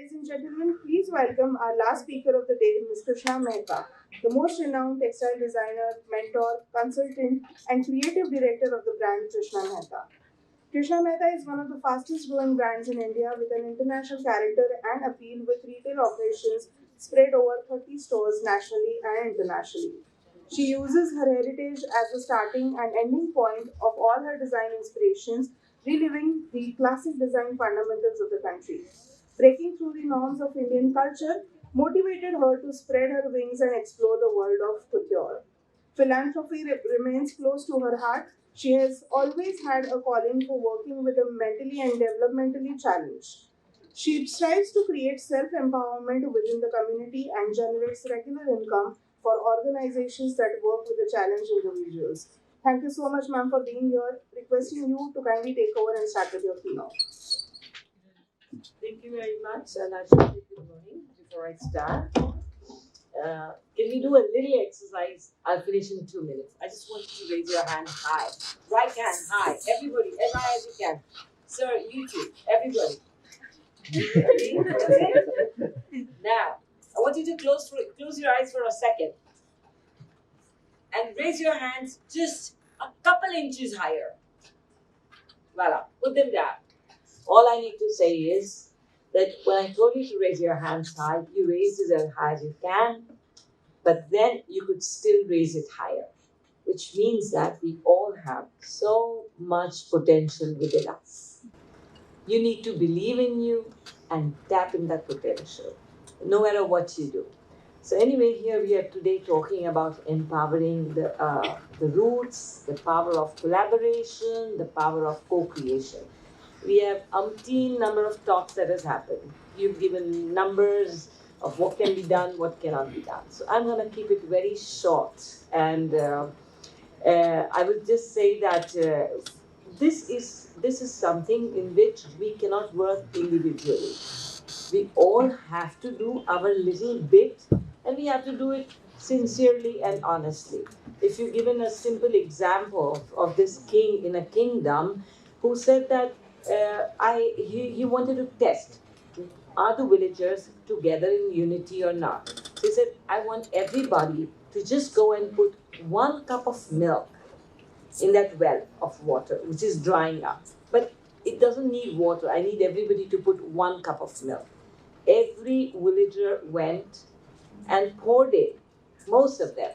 Ladies and gentlemen, please welcome our last speaker of the day, Ms. Krishna Mehta, the most renowned textile designer, mentor, consultant, and creative director of the brand Krishna Mehta. Krishna Mehta is one of the fastest growing brands in India with an international character and appeal with retail operations spread over 30 stores nationally and internationally. She uses her heritage as the starting and ending point of all her design inspirations, reliving the classic design fundamentals of the country. Breaking through the norms of Indian culture motivated her to spread her wings and explore the world of couture. Philanthropy remains close to her heart. She has always had a calling for working with the mentally and developmentally challenged. She strives to create self empowerment within the community and generates regular income for organizations that work with the challenged individuals. Thank you so much, ma'am, for being here. Requesting you to kindly take over and start with your keynote. Thank you very much, and I should say good morning before I start. Can we do a little exercise? I'll finish in 2 minutes. I just want you to raise your hand high. Right hand high. Everybody, as high as you can. Sir, you too. Everybody. Ready? Now, I want you to close your eyes for a second and raise your hands just a couple inches higher. Voila. Put them down. All I need to say is that when I told you to raise your hands high, you raised it as high as you can, but then you could still raise it higher, which means that we all have so much potential within us. You need to believe in you and tap in that potential, no matter what you do. So anyway, here we are today talking about empowering the roots, the power of collaboration, the power of co-creation. We have umpteen number of talks that has happened. You've given numbers of what can be done, what cannot be done. So I'm going to keep it very short, and I would just say that this is something in which we cannot work individually. We all have to do our little bit, and we have to do it sincerely and honestly. If you're given a simple example of this king in a kingdom who said that he wanted to test, are the villagers together in unity or not? So he said, I want everybody to just go and put 1 cup of milk in that well of water, which is drying up. But it doesn't need water. I need everybody to put 1 cup of milk. Every villager went and poured in, most of them,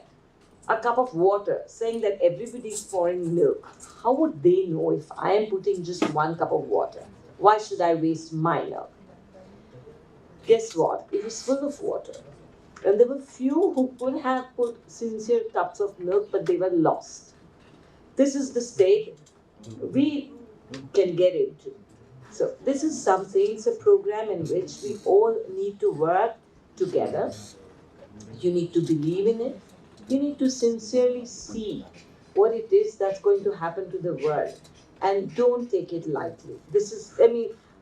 a cup of water, saying that everybody is pouring milk. How would they know if I am putting just 1 cup of water? Why should I waste my milk? Guess what? It was full of water. And there were few who could have put sincere cups of milk, but they were lost. This is the state we can get into. So this is something, it's a program in which we all need to work together. You need to believe in it. You need to sincerely seek what it is that's going to happen to the world. And don't take it lightly.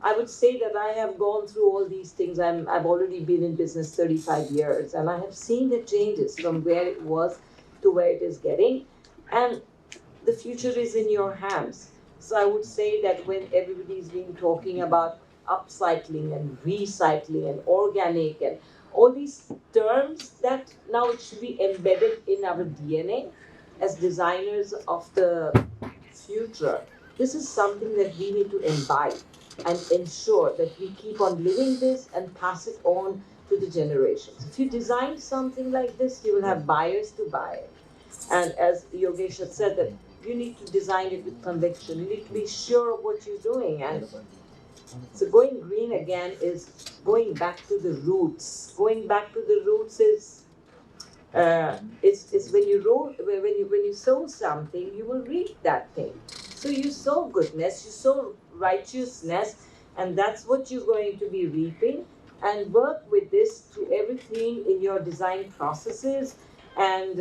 I would say that I have gone through all these things. I've already been in business 35 years, and I have seen the changes from where it was to where it is getting. And the future is in your hands. So I would say that when everybody's been talking about upcycling and recycling and organic and all these terms, that now it should be embedded in our DNA as designers of the future. This is something that we need to imbibe and ensure that we keep on living this and pass it on to the generations. If you design something like this, you will have buyers to buy it. And as Yogesh had said, that you need to design it with conviction. You need to be sure of what you're doing. And so going green again is going back to the roots. Going back to the roots is when you sow something, you will reap that thing. So you sow goodness, you sow righteousness, and that's what you're going to be reaping. And work with this through everything in your design processes. And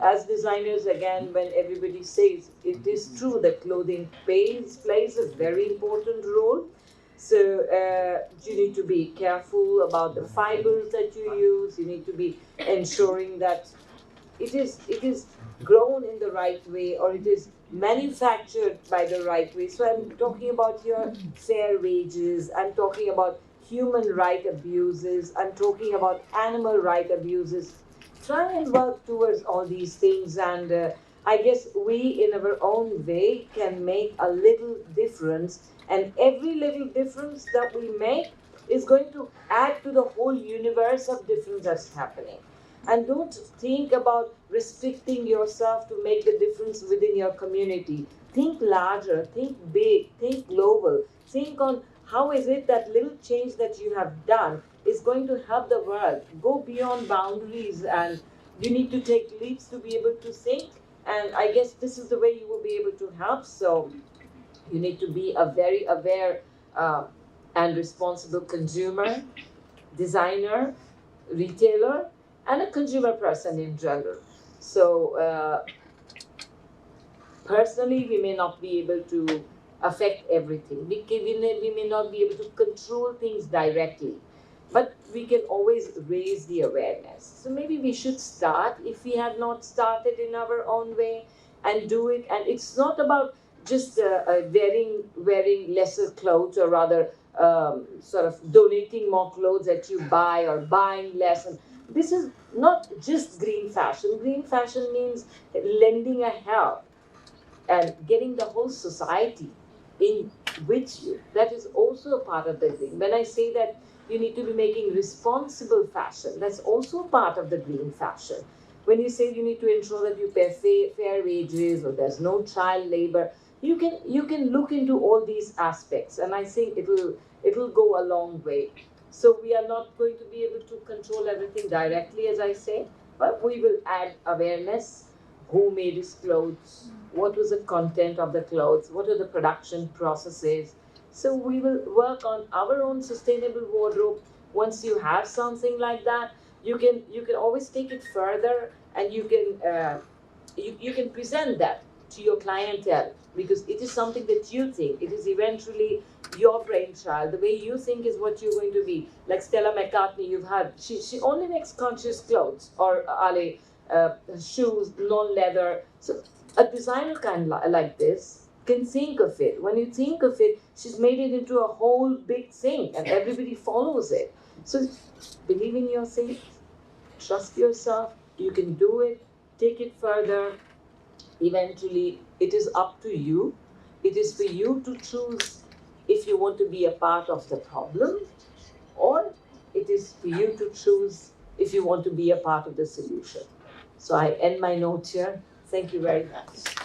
as designers, again, when everybody says it is true that clothing plays a very important role. So you need to be careful about the fibers that you use. You need to be ensuring that it is grown in the right way, or it is manufactured by the right way. So I'm talking about your fair wages. I'm talking about human right abuses, I'm talking about animal right abuses. Try and work towards all these things, and I guess we, in our own way, can make a little difference. And every little difference that we make is going to add to the whole universe of difference that's happening. And don't think about restricting yourself to make the difference within your community. Think larger, think big, think global. Think on how is it that little change that you have done is going to help the world. Go beyond boundaries, and you need to take leaps to be able to think. And I guess this is the way you will be able to help. So you need to be a very aware and responsible consumer, designer, retailer, and a consumer person in general. So personally, we may not be able to affect everything. We may not be able to control things directly, but we can always raise the awareness. So maybe we should start, if we have not started in our own way, and do it. And it's not about just wearing lesser clothes, or rather sort of donating more clothes that you buy, or buying less. And this is not just green fashion. Green fashion means lending a help and getting the whole society in with you. That is also a part of the thing. When I say that you need to be making responsible fashion, that's also part of the green fashion. When you say you need to ensure that you pay fair wages, or there's no child labor, you can look into all these aspects, and I think it will go a long way. So we are not going to be able to control everything directly, as I say, but we will add awareness. Who made his clothes? What was the content of the clothes? What are the production processes? So we will work on our own sustainable wardrobe. Once you have something like that, you can always take it further, and you can present that to your clientele, because it is something that you think. It is eventually your brainchild. The way you think is what you're going to be. Like Stella McCartney, you've had, she only makes conscious clothes, or Ali, shoes, non-leather. So a designer like this can think of it. When you think of it, she's made it into a whole big thing, and everybody follows it. So believe in yourself, trust yourself, you can do it, take it further. Eventually, it is up to you. It is for you to choose if you want to be a part of the problem, or it is for you to choose if you want to be a part of the solution. So I end my note here. Thank you very much.